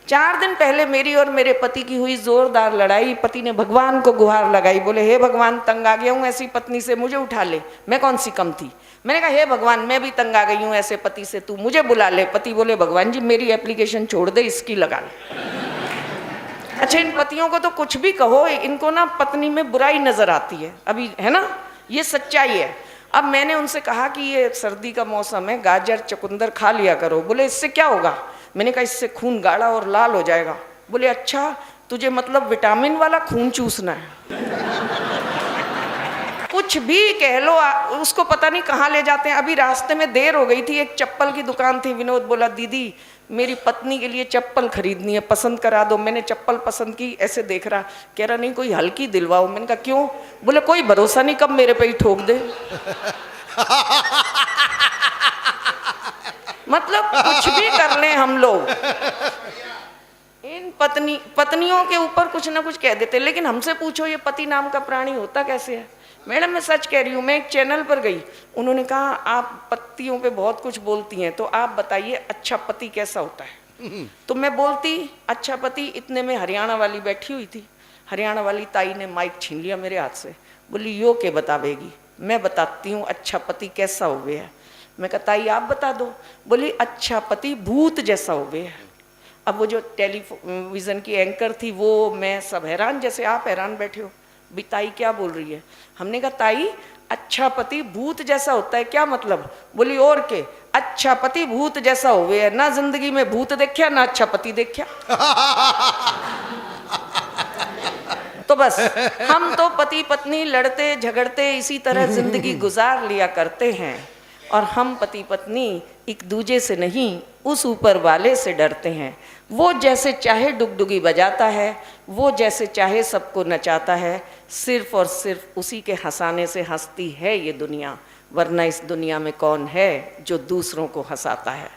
4 दिन पहले मेरी और मेरे पति की हुई जोरदार लड़ाई। पति ने भगवान को गुहार लगाई, बोले हे भगवान तंग आ गया हूँ ऐसी पत्नी से, मुझे उठा ले, मैं कौन सी कम थी। मैंने कहा हे भगवान मैं भी तंग आ गई हूँ ऐसे पति से, तू मुझे बुला ले। पति बोले भगवान जी मेरी एप्लीकेशन छोड़ दे, इसकी लगा ले। अच्छा इन पतियों को तो कुछ भी कहो, इनको ना पत्नी में बुराई नजर आती है अभी, है ना, ये सच्चाई है। अब मैंने उनसे कहा कि ये सर्दी का मौसम है, गाजर चुकंदर खा लिया करो। बोले इससे क्या होगा। मैंने कहा इससे खून गाढ़ा और लाल हो जाएगा। बोले अच्छा तुझे मतलब विटामिन वाला खून चूसना है। कुछ भी कह लो, उसको पता नहीं कहाँ ले जाते हैं। अभी रास्ते में देर हो गई थी, एक चप्पल की दुकान थी। विनोद बोला दीदी मेरी पत्नी के लिए चप्पल खरीदनी है, पसंद करा दो। मैंने चप्पल पसंद की, ऐसे देख रहा, कह रहा नहीं कोई हल्की दिलवाओ। मैंने कहा क्यों। बोले कोई भरोसा नहीं कब मेरे पे ही ठोक दे। मतलब कुछ भी कर लें हम लोग, इन पत्नियों के ऊपर कुछ ना कुछ कह देते। लेकिन हमसे पूछो ये पति नाम का प्राणी होता कैसे है। मैडम मैं सच कह रही हूँ, मैं एक चैनल पर गई, उन्होंने कहा आप पतियों पे बहुत कुछ बोलती हैं, तो आप बताइए अच्छा पति कैसा होता है। तो मैं बोलती अच्छा पति, इतने में हरियाणा वाली बैठी हुई थी। हरियाणा वाली ताई ने माइक छीन लिया मेरे हाथ से, बोली यो के बतावेगी। मैं बताती हूँ अच्छा पति कैसा हो गया है। मैं कहा ताई आप बता दो। बोली अच्छा पति भूत जैसा हो गया है। अब वो जो टेलीविजन की एंकर थी वो, मैं सब हैरान, जैसे आप हैरान बैठे हो भी ताई क्या बोल रही है। हमने कहा ताई अच्छा पति भूत जैसा होता है क्या मतलब। बोली और के अच्छा पति भूत जैसा हो गया, ना जिंदगी में भूत देखा ना अच्छा पति देखा। तो बस हम तो पति पत्नी लड़ते झगड़ते इसी तरह जिंदगी गुजार लिया करते हैं। और हम पति पत्नी एक दूजे से नहीं उस ऊपर वाले से डरते हैं। वो जैसे चाहे डुगडुगी बजाता है, वो जैसे चाहे सबको नचाता है, सिर्फ और सिर्फ उसी के हंसाने से हंसती है ये दुनिया। वरना इस दुनिया में कौन है जो दूसरों को हंसाता है।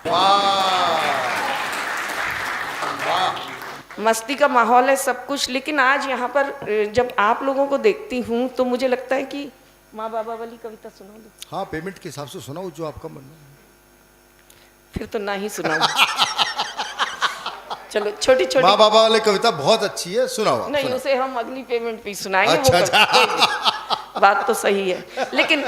मस्ती का माहौल है सब कुछ। लेकिन आज यहाँ पर जब आप लोगों को देखती हूँ तो मुझे लगता है कि माँ बाबा वाली कविता सुना दो। हाँ पेमेंट के हिसाब से सुनाओ जो आपका मन है। फिर तो ना ही सुनाऊं। चलो छोटी छोटी माँ बाबा वाली कविता बहुत अच्छी है, सुनाओ। नहीं सुनाओ। उसे हम अगली पेमेंट पे सुनाएंगे। अच्छा, वो अच्छा। बात तो सही है लेकिन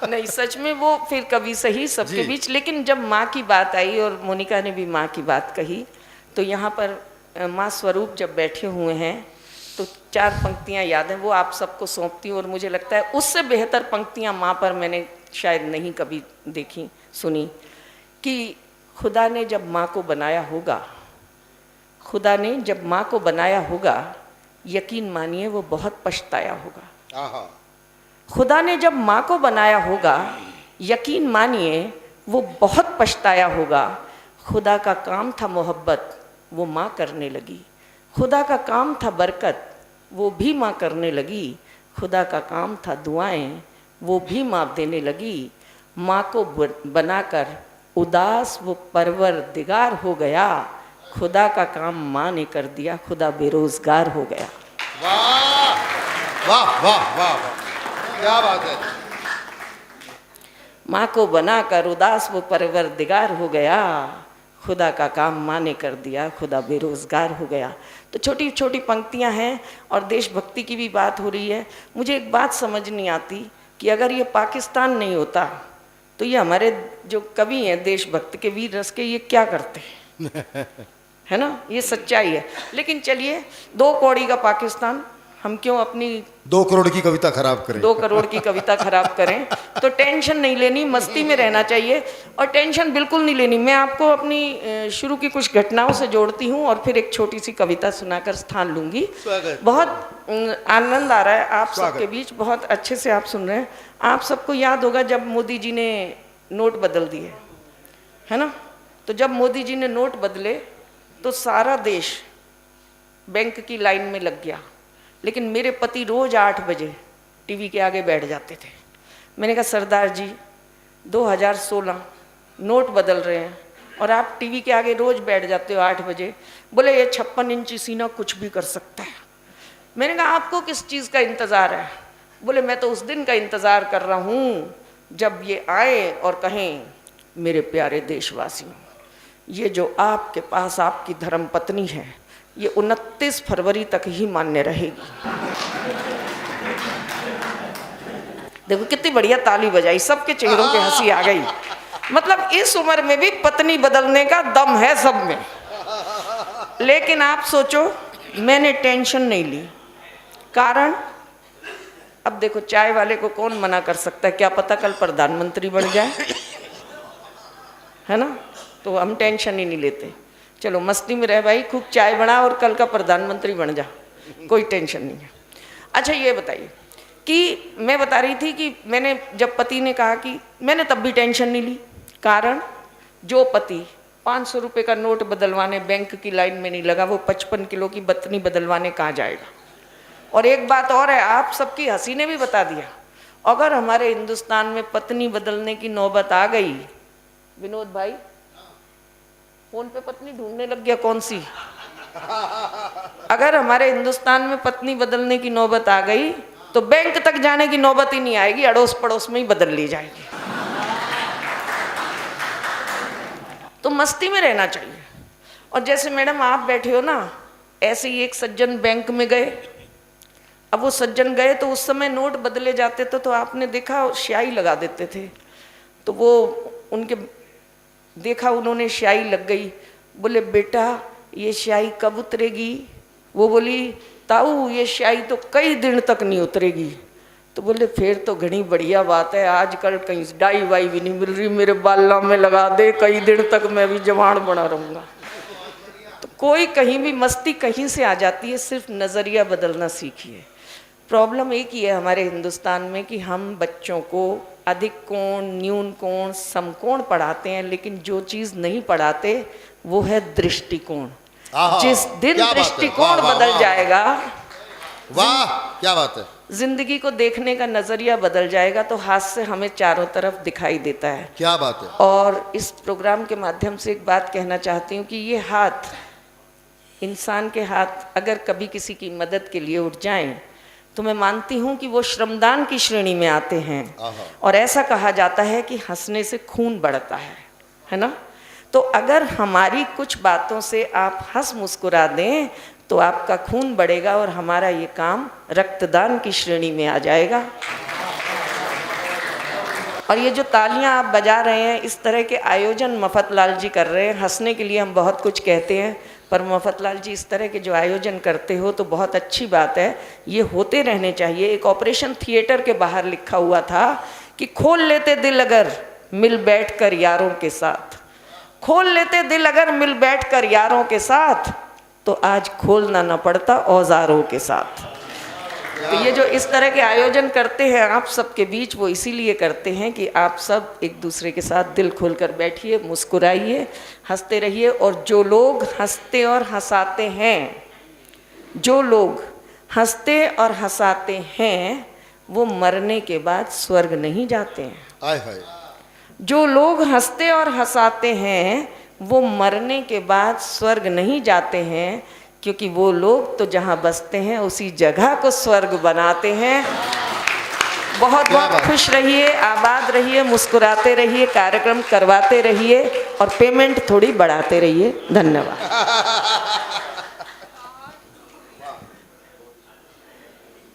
नहीं सच में वो फिर कभी सही सबके बीच। लेकिन जब माँ की बात आई और मोनिका ने भी माँ की बात कही, तो यहाँ पर माँ स्वरूप जब बैठे हुए हैं तो 4 पंक्तियाँ याद हैं, वो आप सबको सौंपती हूँ। और मुझे लगता है उससे बेहतर पंक्तियाँ माँ पर मैंने शायद नहीं कभी देखी सुनी। कि खुदा ने जब माँ को बनाया होगा, खुदा ने जब माँ को बनाया होगा, यकीन मानिए वो बहुत पछताया होगा। खुदा ने जब माँ को बनाया होगा, यकीन मानिए वो बहुत पछताया होगा। खुदा का काम था मोहब्बत, वो माँ करने लगी। खुदा का काम था बरकत, वो भी माँ करने लगी। खुदा का काम था दुआएं, वो भी माँ देने लगी। माँ को बनाकर उदास वो परवरदिगार हो गया। खुदा का काम माँ ने कर दिया, खुदा बेरोजगार हो गया। वाह वाह वाह वाह, क्या बात है। माँ को बनाकर उदास वो परवरदिगार हो गया। खुदा का काम माँ ने कर दिया, खुदा बेरोजगार हो गया। तो छोटी छोटी पंक्तियाँ हैं और देशभक्ति की भी बात हो रही है। मुझे एक बात समझ नहीं आती कि अगर ये पाकिस्तान नहीं होता तो ये हमारे जो कवि हैं देशभक्त के, वीर रस के, ये क्या करते हैं। है ना, ये सच्चाई है। लेकिन चलिए 2 कौड़ी का पाकिस्तान, हम क्यों अपनी 2 करोड़ की कविता खराब करें। 2 करोड़ की कविता खराब करें। तो टेंशन नहीं लेनी, मस्ती में रहना चाहिए और टेंशन बिल्कुल नहीं लेनी। मैं आपको अपनी शुरू की कुछ घटनाओं से जोड़ती हूँ और फिर एक छोटी सी कविता सुनाकर स्थान लूंगी। बहुत आनंद आ रहा है आप सबके बीच, बहुत अच्छे से आप सुन रहे हैं। आप सबको याद होगा जब मोदी जी ने नोट बदल दिए, है ना। तो जब मोदी जी ने नोट बदले तो सारा देश बैंक की लाइन में लग गया। लेकिन मेरे पति रोज 8 बजे टीवी के आगे बैठ जाते थे। मैंने कहा सरदार जी 2016 नोट बदल रहे हैं और आप टीवी के आगे रोज बैठ जाते हो 8 बजे। बोले ये 56 इंची सीना कुछ भी कर सकता है। मैंने कहा आपको किस चीज़ का इंतज़ार है। बोले मैं तो उस दिन का इंतज़ार कर रहा हूँ जब ये आए और कहें मेरे प्यारे देशवासियों, ये जो आपके पास आपकी धर्म पत्नी है, ये 29 फरवरी तक ही मान्य रहेगी। देखो कितनी बढ़िया ताली बजाई, सबके चेहरों पे हंसी आ गई। मतलब इस उम्र में भी पत्नी बदलने का दम है सब में। लेकिन आप सोचो, मैंने टेंशन नहीं ली। कारण, अब देखो चाय वाले को कौन मना कर सकता है, क्या पता कल प्रधानमंत्री बन जाए, है ना। तो हम टेंशन ही नहीं लेते, चलो मस्ती में रह भाई, खूब चाय बना और कल का प्रधानमंत्री बन जा, कोई टेंशन नहीं है। अच्छा ये बताइए कि मैं बता रही थी कि मैंने जब पति ने कहा कि मैंने तब भी टेंशन नहीं ली। कारण, जो पति 500 रुपये का नोट बदलवाने बैंक की लाइन में नहीं लगा, वो 55 किलो की पत्नी बदलवाने कहाँ जाएगा। और एक बात और है, आप सबकी हंसी ने भी बता दिया, अगर हमारे हिंदुस्तान में पत्नी बदलने की नौबत आ गई, विनोद भाई फोन पे पत्नी ढूंढने लग गया कौन सी, अगर हमारे हिंदुस्तान में पत्नी बदलने की नौबत आ गई तो बैंक तक जाने की नौबत ही नहीं आएगी, अड़ोस पड़ोस में ही बदल ली जाएगी। तो मस्ती में रहना चाहिए। और जैसे मैडम आप बैठे हो ना, ऐसे ही एक सज्जन बैंक में गए। अब वो सज्जन गए तो उस समय नोट बदले जाते थे तो आपने देखा स्याही लगा देते थे, तो वो उनके देखा, उन्होंने स्याही लग गई। बोले बेटा ये स्याही कब उतरेगी। वो बोली ताऊ ये स्याही तो कई दिन तक नहीं उतरेगी। तो बोले फिर तो घनी बढ़िया बात है, आजकल कहीं डाई वाई भी नहीं मिल रही, मेरे बाला में लगा दे, कई दिन तक मैं भी जवान बना रहूँगा। तो कोई कहीं भी मस्ती कहीं से आ जाती है, सिर्फ नज़रिया बदलना सीखिए। प्रॉब्लम एक ही है हमारे हिंदुस्तान में कि हम बच्चों को अधिक कोण, न्यून कोण, समकोण पढ़ाते हैं, लेकिन जो चीज़ नहीं पढ़ाते वो है दृष्टिकोण। जिस दिन दृष्टिकोण बदल जाएगा, वाह क्या बात है, जिंदगी को देखने का नजरिया बदल जाएगा, तो हाथ से हमें चारों तरफ दिखाई देता है। क्या बात है। और इस प्रोग्राम के माध्यम से एक बात कहना चाहती हूँ कि ये हाथ, इंसान के हाथ अगर कभी किसी की मदद के लिए उठ जाएं तो मैं मानती हूँ कि वो श्रमदान की श्रेणी में आते हैं। और ऐसा कहा जाता है कि हंसने से खून बढ़ता है ना। तो अगर हमारी कुछ बातों से आप हंस मुस्कुरा दें तो आपका खून बढ़ेगा और हमारा ये काम रक्तदान की श्रेणी में आ जाएगा। और ये जो तालियां आप बजा रहे हैं, इस तरह के आयोजन मफतलाल जी कर रहे हैं। हंसने के लिए हम बहुत कुछ कहते हैं, पर मफतलाल जी इस तरह के जो आयोजन करते हो तो बहुत अच्छी बात है, ये होते रहने चाहिए। एक ऑपरेशन थिएटर के बाहर लिखा हुआ था कि खोल लेते दिल अगर मिल बैठ कर यारों के साथ, खोल लेते दिल अगर मिल बैठ कर यारों के साथ, तो आज खोलना न पड़ता औजारों के साथ। तो ये जो इस तरह के आयोजन करते हैं आप सबके बीच, वो इसीलिए करते हैं कि आप सब एक दूसरे के साथ दिल खोलकर बैठिए, मुस्कुराइए, हंसते रहिए। और जो लोग हंसते और हंसाते हैं, जो लोग हंसते और हंसाते हैं, वो मरने के बाद स्वर्ग नहीं जाते हैं। आय हाय। जो लोग हंसते और हंसाते हैं वो मरने के बाद स्वर्ग नहीं जाते हैं, क्योंकि वो लोग तो जहाँ बसते हैं उसी जगह को स्वर्ग बनाते हैं। बहुत बहुत खुश रहिए, आबाद रहिए, मुस्कुराते रहिए, कार्यक्रम करवाते रहिए और पेमेंट थोड़ी बढ़ाते रहिए। धन्यवाद।